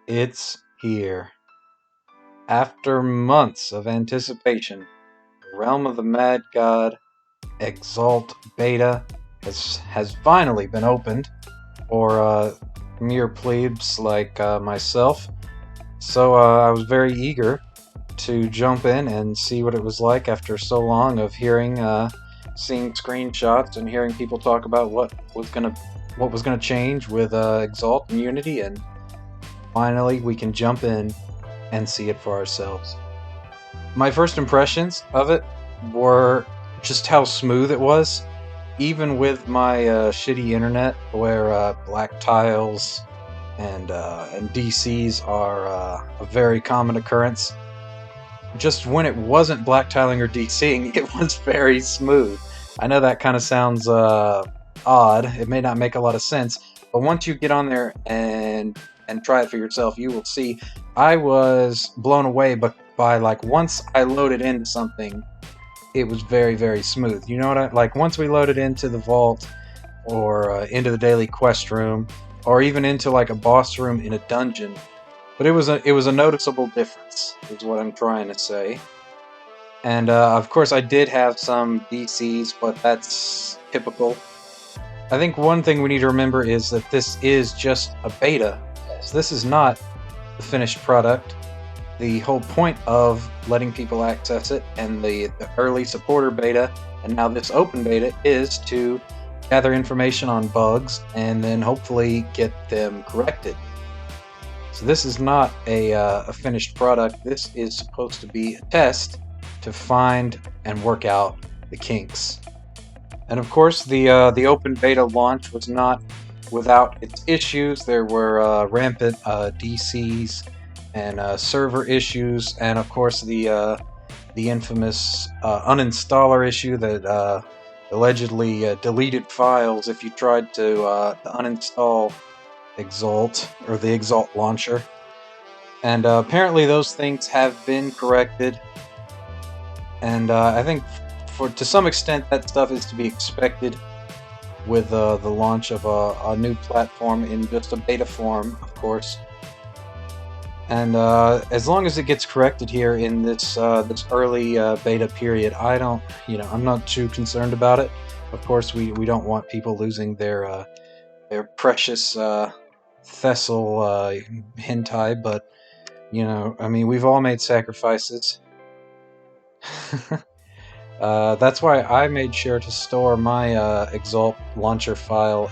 It's here. After months of anticipation, Realm of the Mad God Exalt Beta has finally been opened for mere plebes like myself. So I was very eager to jump in and see what it was like after so long of seeing screenshots and hearing people talk about what was gonna change with Exalt and Unity, and finally we can jump in and see it for ourselves. My first impressions of it were just how smooth it was, even with my shitty internet, where black tiles and DCs are a very common occurrence. Just when it wasn't black tiling or DCing, it was very smooth. I know that kind of sounds odd. It may not make a lot of sense, but once you get on there and try it for yourself, you will see. I was blown away, but by like once I loaded into something, it was very, very smooth. You know what I like? Once we loaded into the vault, or into the daily quest room, or even into like a boss room in a dungeon, but it was a noticeable difference, is what I'm trying to say. And of course, I did have some DCs, but that's typical. I think one thing we need to remember is that this is just a beta. So this is not the finished product. The whole point of letting people access it, and the early supporter beta, and now this open beta, is to gather information on bugs and then hopefully get them corrected. So this is not a finished product. This is supposed to be a test to find and work out the kinks. And of course, the open beta launch was not without its issues. There were rampant DCs and server issues, and of course the infamous uninstaller issue that allegedly deleted files if you tried to uninstall Exalt, or the Exalt launcher. And apparently those things have been corrected, and I think to some extent that stuff is to be expected with the launch of a new platform in just a beta form, of course. And as long as it gets corrected here in this early beta period, I'm not too concerned about it. Of course, we don't want people losing their precious Thessal hentai, but I mean, we've all made sacrifices. That's why I made sure to store my Exalt launcher file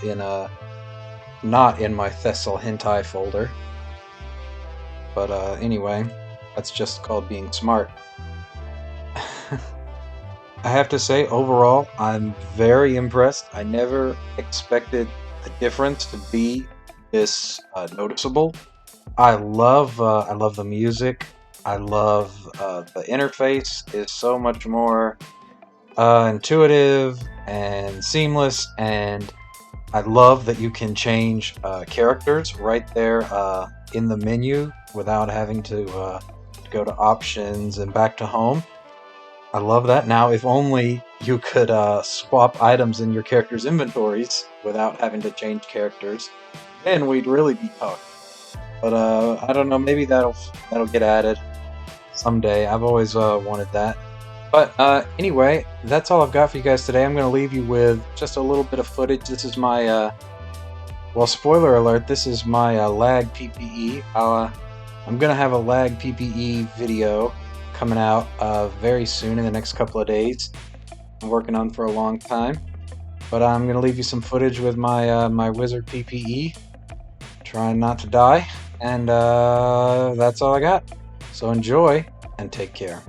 not in my Thessal hentai folder. But anyway, that's just called being smart. I have to say, overall, I'm very impressed. I never expected the difference to be this noticeable. I love the music. I love the interface is so much more intuitive and seamless, and I love that you can change characters right there in the menu without having to go to options and back to home. I love that. Now, if only you could swap items in your character's inventories without having to change characters, then we'd really be talking. But I don't know, maybe that'll get added someday. I've always wanted that. But anyway, that's all I've got for you guys today. I'm going to leave you with just a little bit of footage. This is my, well, spoiler alert, this is my lag PPE. I'm going to have a lag PPE video coming out very soon, in the next couple of days. I'm working on for a long time. But I'm going to leave you some footage with my my wizard PPE, trying not to die. And that's all I got. So enjoy and take care.